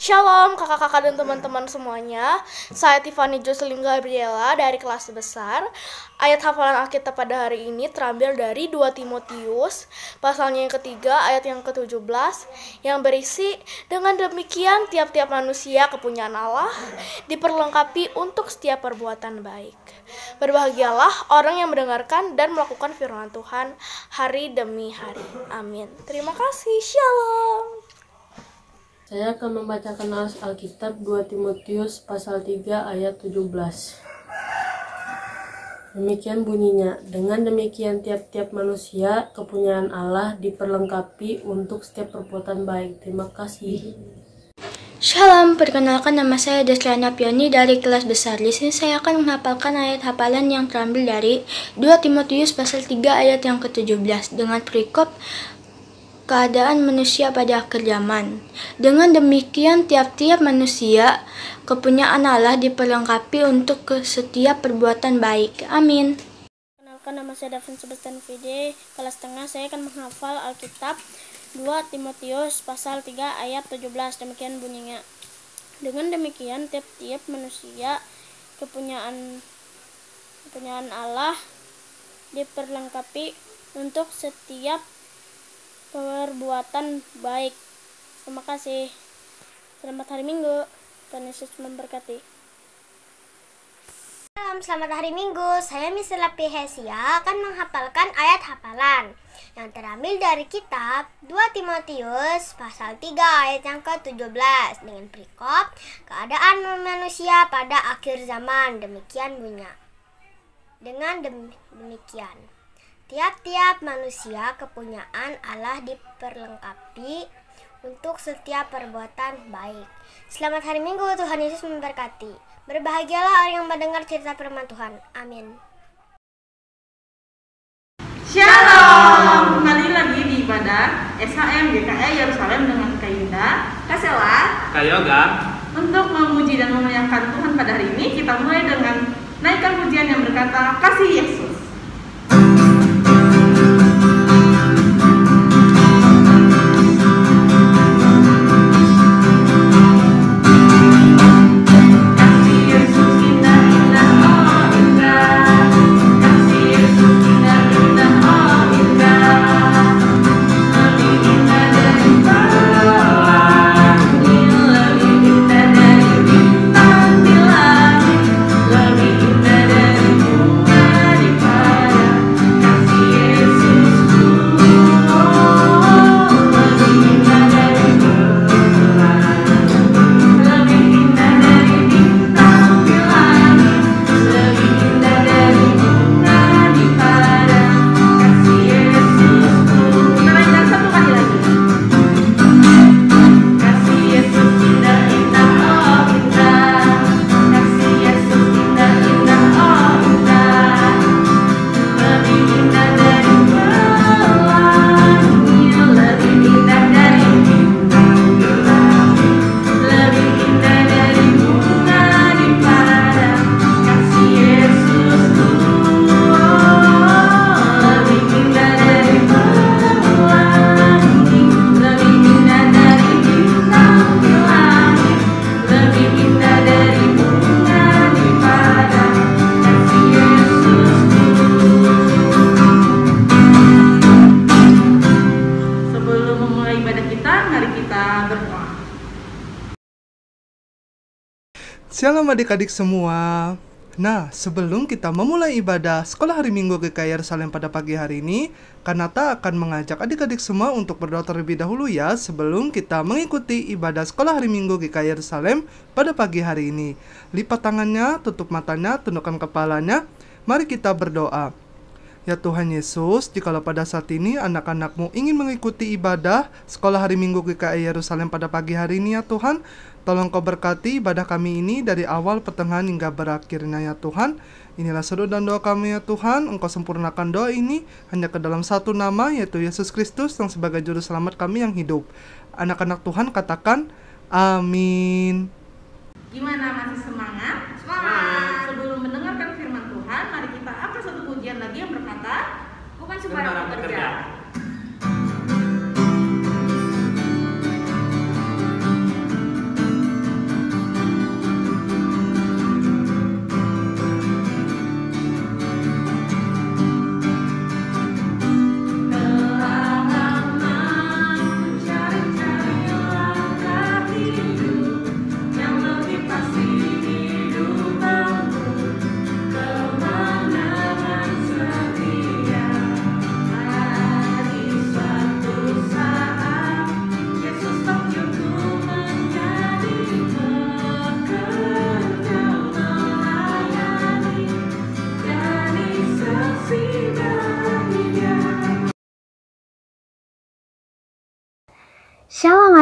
Shalom kakak-kakak dan teman-teman semuanya. Saya Tiffany Jocelyn Gabriela dari kelas besar. Ayat hafalan Alkitab pada hari ini terambil dari 2 Timotius pasalnya yang ketiga ayat yang ke-17 yang berisi, dengan demikian tiap-tiap manusia kepunyaan Allah diperlengkapi untuk setiap perbuatan baik. Berbahagialah orang yang mendengarkan dan melakukan firman Tuhan hari demi hari. Amin. Terima kasih. Shalom. Saya akan membacakan Alkitab 2 Timotius pasal 3 ayat 17. Demikian bunyinya, dengan demikian tiap-tiap manusia kepunyaan Allah diperlengkapi untuk setiap perbuatan baik. Terima kasih. Shalom, perkenalkan nama saya Deslana Pioni dari kelas besar. Di sini saya akan menghafalkan ayat hafalan yang terambil dari 2 Timotius pasal 3 ayat yang ke-17 dengan perikop keadaan manusia pada akhir zaman. Dengan demikian tiap-tiap manusia kepunyaan Allah diperlengkapi untuk setiap perbuatan baik. Amin. Kenalkan, nama saya Davin Sebastian VD, kelas tengah. Saya akan menghafal Alkitab 2 Timotius pasal 3 ayat 17. Demikian bunyinya. Dengan demikian tiap-tiap manusia kepunyaan Allah diperlengkapi untuk setiap perbuatan baik. Terima kasih. Selamat hari Minggu. Tuhan Yesus memberkati. Selamat hari Minggu. Saya Miss Lapi Hesia akan menghafalkan ayat hafalan yang terambil dari kitab 2 Timotius pasal 3 ayat yang ke-17 dengan perikop keadaan manusia pada akhir zaman. Demikian bunyinya. Dengan demikian tiap-tiap manusia kepunyaan Allah diperlengkapi untuk setiap perbuatan baik. Selamat hari Minggu, Tuhan Yesus memberkati. Berbahagialah orang yang mendengar cerita firman Tuhan. Amin. Shalom, kembali lagi di ibadah SHM GKI Yerusalem dengan Kak Yunda, Kak Sela, Kak Yoga. Untuk memuji dan memuliakan Tuhan pada hari ini, kita mulai dengan naikkan pujian yang berkata, Kasih Yesus. Shalom adik-adik semua. Nah, sebelum kita memulai ibadah sekolah hari Minggu GKI Yerusalem pada pagi hari ini, Kanata akan mengajak adik-adik semua untuk berdoa terlebih dahulu ya, sebelum kita mengikuti ibadah sekolah hari Minggu GKI Yerusalem pada pagi hari ini. Lipat tangannya, tutup matanya, tundukkan kepalanya. Mari kita berdoa. Ya Tuhan Yesus, jikalau pada saat ini anak-anak-Mu ingin mengikuti ibadah sekolah hari Minggu GKI Yerusalem pada pagi hari ini ya Tuhan, tolong Kau berkati ibadah kami ini dari awal, pertengahan hingga berakhirnya ya Tuhan. Inilah seru dan doa kami ya Tuhan, Engkau sempurnakan doa ini hanya ke dalam satu nama, yaitu Yesus Kristus yang sebagai juru selamat kami yang hidup. Anak-anak Tuhan katakan amin. Gimana, masih semangat? Semangat. Sebelum mendengarkan firman Tuhan, mari kita angkat satu pujian lagi yang berkata, bukan sembarang pekerja.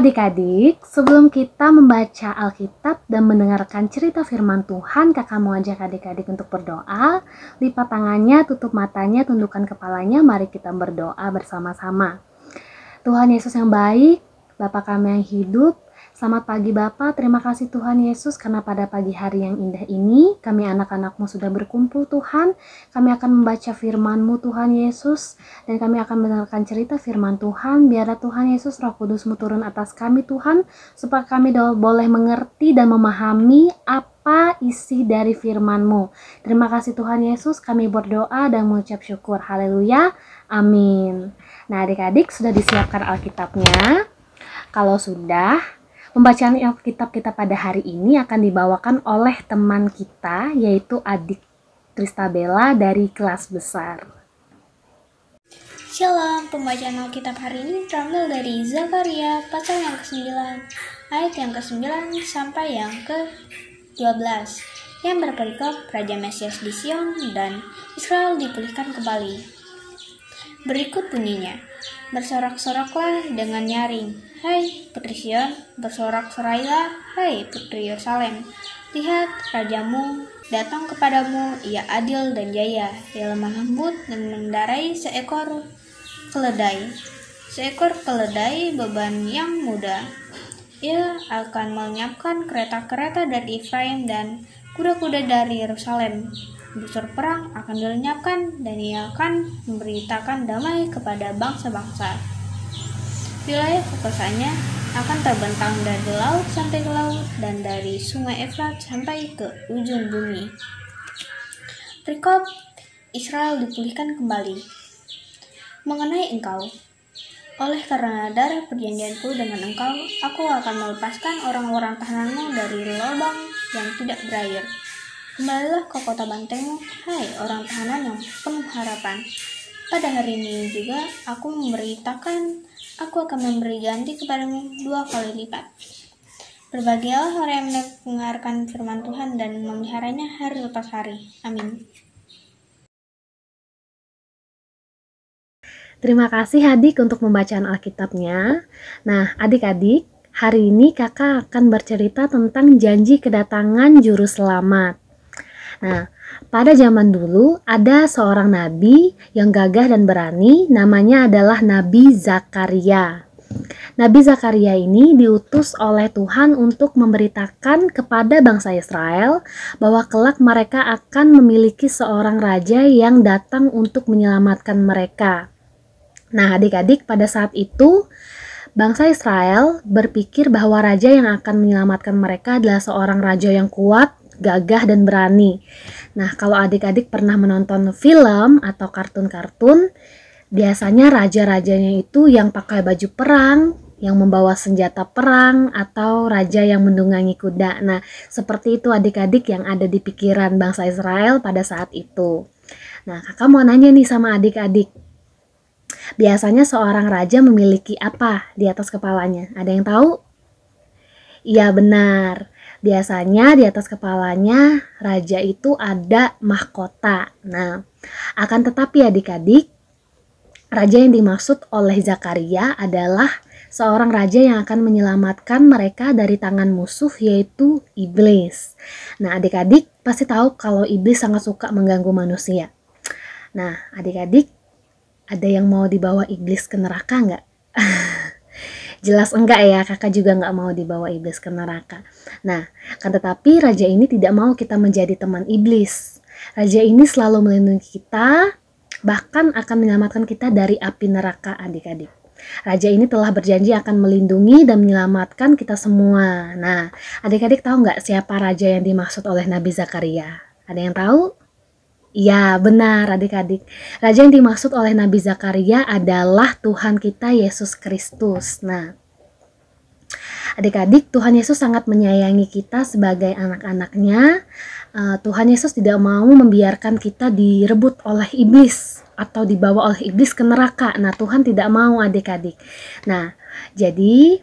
adik-adik, sebelum kita membaca Alkitab dan mendengarkan cerita firman Tuhan, kakak mau ajak adik-adik untuk berdoa. Lipat tangannya, tutup matanya, tundukkan kepalanya, mari kita berdoa bersama-sama. Tuhan Yesus yang baik, Bapa kami yang hidup, selamat pagi Bapa, terima kasih Tuhan Yesus karena pada pagi hari yang indah ini kami anak-anak-Mu sudah berkumpul Tuhan. Kami akan membaca firman-Mu Tuhan Yesus dan kami akan mendengarkan cerita firman Tuhan. Biarlah Tuhan Yesus Roh Kudus-Mu turun atas kami Tuhan, supaya kami boleh mengerti dan memahami apa isi dari firman-Mu. Terima kasih Tuhan Yesus, kami berdoa dan mengucap syukur. Haleluya, amin. Nah adik-adik, sudah disiapkan Alkitabnya? Kalau sudah, pembacaan Alkitab kita pada hari ini akan dibawakan oleh teman kita, yaitu adik Kristabella dari kelas besar. Shalom, pembacaan Alkitab hari ini terambil dari Zakaria pasal yang ke-9, ayat yang ke-9 sampai yang ke-12, yang berperikop Raja Mesias di Sion dan Israel dipulihkan kembali. Berikut bunyinya, bersorak-soraklah dengan nyaring, hai Putri Sion, bersorak-sorailah, hai Putri Yerusalem. Lihat, rajamu datang kepadamu, ia adil dan jaya, ia lemah lembut dan mengendarai seekor keledai beban yang muda. Ia akan melenyapkan kereta-kereta dari Efraim dan kuda-kuda dari Yerusalem. Busur perang akan dilenyapkan dan ia akan memberitakan damai kepada bangsa-bangsa. Wilayah kekuasaannya akan terbentang dari laut sampai ke laut dan dari sungai Efrat sampai ke ujung bumi. Perikop Israel dipulihkan kembali. Mengenai engkau, oleh karena darah perjanjianku dengan engkau, aku akan melepaskan orang-orang tahananmu dari lubang yang tidak berair. Kembalilah ke kota bantengmu, hai orang tahanan yang penuh harapan. Pada hari ini juga aku memberitakan, aku akan memberi ganti kepadamu 2 kali lipat. Berbahagialah orang yang mendengarkan firman Tuhan dan memeliharanya hari lepas hari. Amin. Terima kasih adik untuk pembacaan Alkitabnya. Nah adik-adik, hari ini kakak akan bercerita tentang janji kedatangan Juru Selamat. Nah, pada zaman dulu ada seorang nabi yang gagah dan berani, namanya adalah Nabi Zakaria. Nabi Zakaria ini diutus oleh Tuhan untuk memberitakan kepada bangsa Israel bahwa kelak mereka akan memiliki seorang raja yang datang untuk menyelamatkan mereka. Nah, adik-adik, pada saat itu bangsa Israel berpikir bahwa raja yang akan menyelamatkan mereka adalah seorang raja yang kuat, gagah dan berani. Nah, kalau adik-adik pernah menonton film atau kartun-kartun, biasanya raja-rajanya itu yang pakai baju perang, yang membawa senjata perang, atau raja yang menunggangi kuda. Nah, seperti itu adik-adik yang ada di pikiran bangsa Israel pada saat itu. Nah, kakak mau nanya nih sama adik-adik. Biasanya seorang raja memiliki apa di atas kepalanya? Ada yang tahu? Iya, benar. Biasanya di atas kepalanya raja itu ada mahkota. Nah, akan tetapi adik-adik, raja yang dimaksud oleh Zakaria adalah seorang raja yang akan menyelamatkan mereka dari tangan musuh, yaitu iblis. Nah, adik-adik pasti tahu kalau iblis sangat suka mengganggu manusia. Nah, adik-adik, ada yang mau dibawa iblis ke neraka nggak? Jelas enggak ya, kakak juga enggak mau dibawa iblis ke neraka. Nah, kan tetapi raja ini tidak mau kita menjadi teman iblis. Raja ini selalu melindungi kita, bahkan akan menyelamatkan kita dari api neraka adik-adik. Raja ini telah berjanji akan melindungi dan menyelamatkan kita semua. Nah, adik-adik tahu nggak siapa raja yang dimaksud oleh Nabi Zakaria? Ada yang tahu? Ya, benar adik-adik. Raja yang dimaksud oleh Nabi Zakaria adalah Tuhan kita Yesus Kristus. Nah, adik-adik, Tuhan Yesus sangat menyayangi kita sebagai anak-anaknya. Tuhan Yesus tidak mau membiarkan kita direbut oleh iblis atau dibawa oleh iblis ke neraka. Nah, Tuhan tidak mau adik-adik. Nah, jadi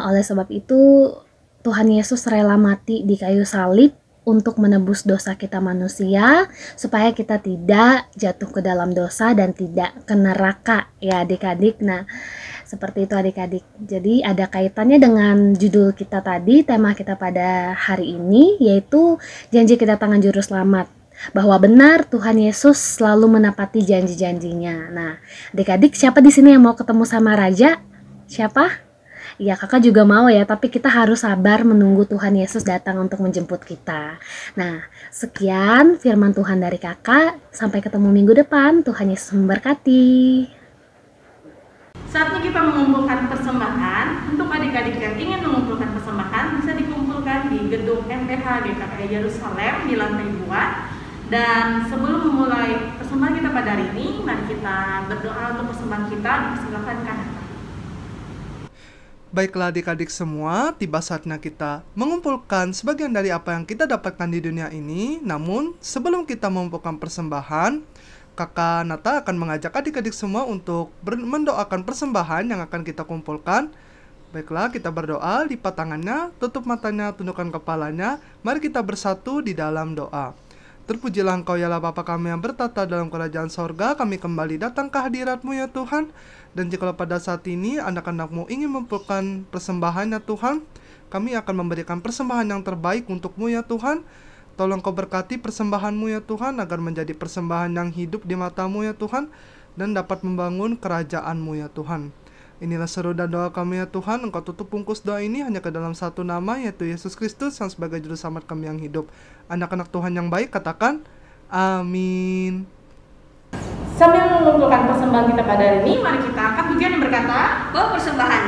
oleh sebab itu Tuhan Yesus rela mati di kayu salib untuk menebus dosa kita manusia, supaya kita tidak jatuh ke dalam dosa dan tidak ke neraka ya adik-adik. Nah, Seperti itu adik-adik. Jadi ada kaitannya dengan judul kita tadi, tema kita pada hari ini, yaitu janji kedatangan Juru Selamat. Bahwa benar Tuhan Yesus selalu menepati janji-janjinya. Nah, adik-adik, siapa di sini yang mau ketemu sama Raja? Siapa? Ya, kakak juga mau ya, tapi kita harus sabar menunggu Tuhan Yesus datang untuk menjemput kita. Nah, sekian firman Tuhan dari kakak. Sampai ketemu minggu depan. Tuhan Yesus memberkati. Saatnya kita mengumpulkan persembahan. Untuk adik-adik yang ingin mengumpulkan persembahan bisa dikumpulkan di gedung MPH GKI Yerusalem di lantai 2. Dan sebelum memulai persembahan kita pada hari ini, mari kita berdoa untuk persembahan kita. Dipersilakan Kanata. Baiklah adik-adik semua, tiba saatnya kita mengumpulkan sebagian dari apa yang kita dapatkan di dunia ini. Namun sebelum kita mengumpulkan persembahan, Kakak Nata akan mengajak adik-adik semua untuk mendoakan persembahan yang akan kita kumpulkan. Baiklah, kita berdoa, lipat tangannya, tutup matanya, tundukkan kepalanya. Mari kita bersatu di dalam doa. Terpujilah Engkau ya Allah Bapa kami yang bertata dalam kerajaan sorga. Kami kembali datang ke hadirat-Mu ya Tuhan. Dan jika pada saat ini anak-anak-Mu ingin mengumpulkan persembahan ya Tuhan, kami akan memberikan persembahan yang terbaik untuk-Mu ya Tuhan. Tolong Kau berkati persembahan-Mu ya Tuhan, agar menjadi persembahan yang hidup di mata-Mu ya Tuhan, dan dapat membangun kerajaan-Mu ya Tuhan. Inilah seru dan doa kami ya Tuhan. Engkau tutup bungkus doa ini hanya ke dalam satu nama, yaitu Yesus Kristus yang sebagai Juru Selamat kami yang hidup. Anak-anak Tuhan yang baik katakan, amin. Sambil mengumpulkan persembahan kita pada hari ini, mari kita angkat pujian yang berkata, Bawa persembahan.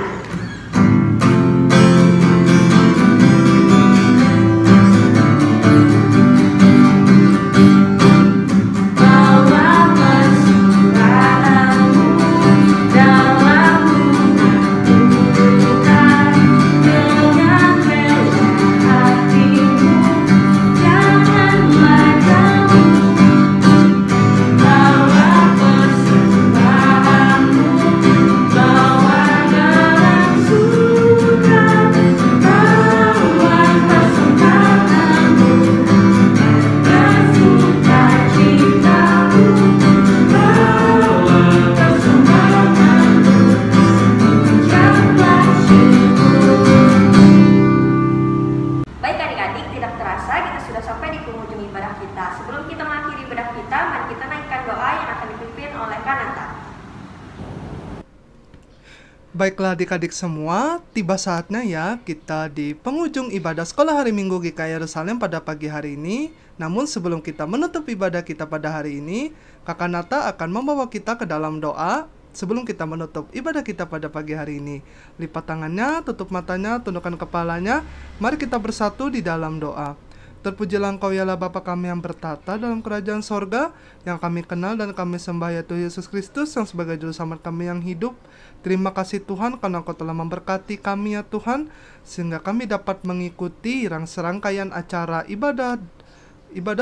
Baiklah adik-adik semua, tiba saatnya ya kita di penghujung ibadah sekolah hari Minggu GKI Yerusalem pada pagi hari ini. Namun sebelum kita menutup ibadah kita pada hari ini, Kakak Nata akan membawa kita ke dalam doa sebelum kita menutup ibadah kita pada pagi hari ini. Lipat tangannya, tutup matanya, tundukkan kepalanya, mari kita bersatu di dalam doa. Terpujilah Engkau ya Allah Bapa kami yang bertata dalam kerajaan sorga, yang kami kenal dan kami sembah yaitu Yesus Kristus yang sebagai Juru Selamat kami yang hidup. Terima kasih Tuhan karena Engkau telah memberkati kami ya Tuhan, sehingga kami dapat mengikuti serangkaian acara ibadah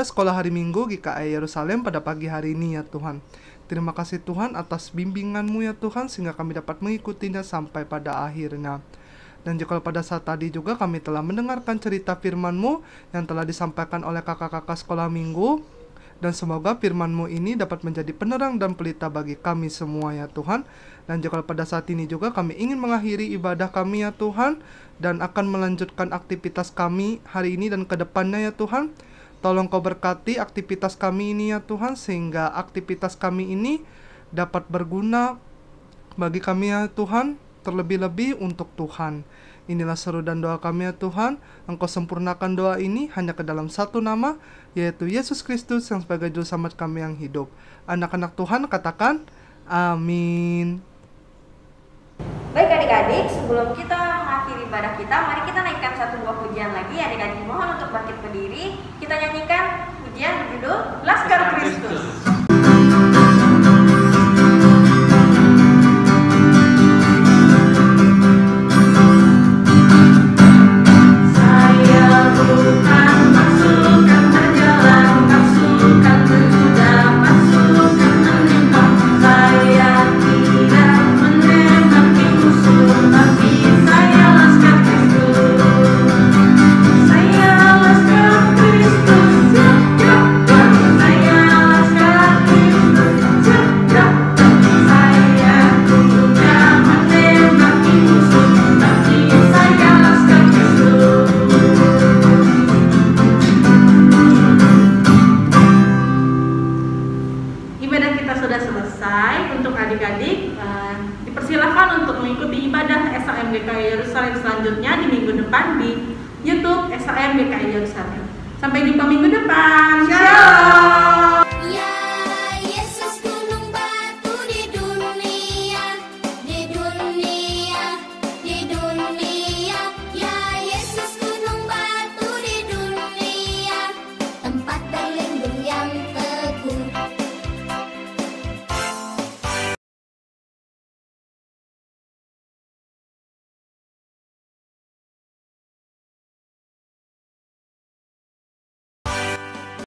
sekolah hari Minggu GKI Yerusalem pada pagi hari ini ya Tuhan. Terima kasih Tuhan atas bimbingan-Mu ya Tuhan, sehingga kami dapat mengikutinya sampai pada akhirnya. Dan jika pada saat tadi juga kami telah mendengarkan cerita firman-Mu yang telah disampaikan oleh kakak-kakak sekolah minggu, dan semoga firman-Mu ini dapat menjadi penerang dan pelita bagi kami semua ya Tuhan. Dan jika pada saat ini juga kami ingin mengakhiri ibadah kami ya Tuhan, dan akan melanjutkan aktivitas kami hari ini dan ke depannya ya Tuhan. Tolong Kau berkati aktivitas kami ini ya Tuhan, sehingga aktivitas kami ini dapat berguna bagi kami ya Tuhan, terlebih-lebih untuk Tuhan. Inilah seru dan doa kami ya Tuhan. Engkau sempurnakan doa ini hanya ke dalam satu nama, yaitu Yesus Kristus yang sebagai Juru Selamat kami yang hidup. Anak-anak Tuhan katakan, amin. Baik adik-adik, sebelum kita mengakhiri ibadah kita, mari kita naikkan satu buah pujian lagi. Adik-adik mohon untuk bangkit berdiri. Kita nyanyikan pujian berjudul Laskar Kristus. Saya Laskar selesai. Untuk adik-adik dipersilakan untuk mengikuti ibadah SHM GKI Yerusalem selanjutnya di minggu depan di YouTube SHM GKI Yerusalem. Sampai jumpa minggu depan. Shalom.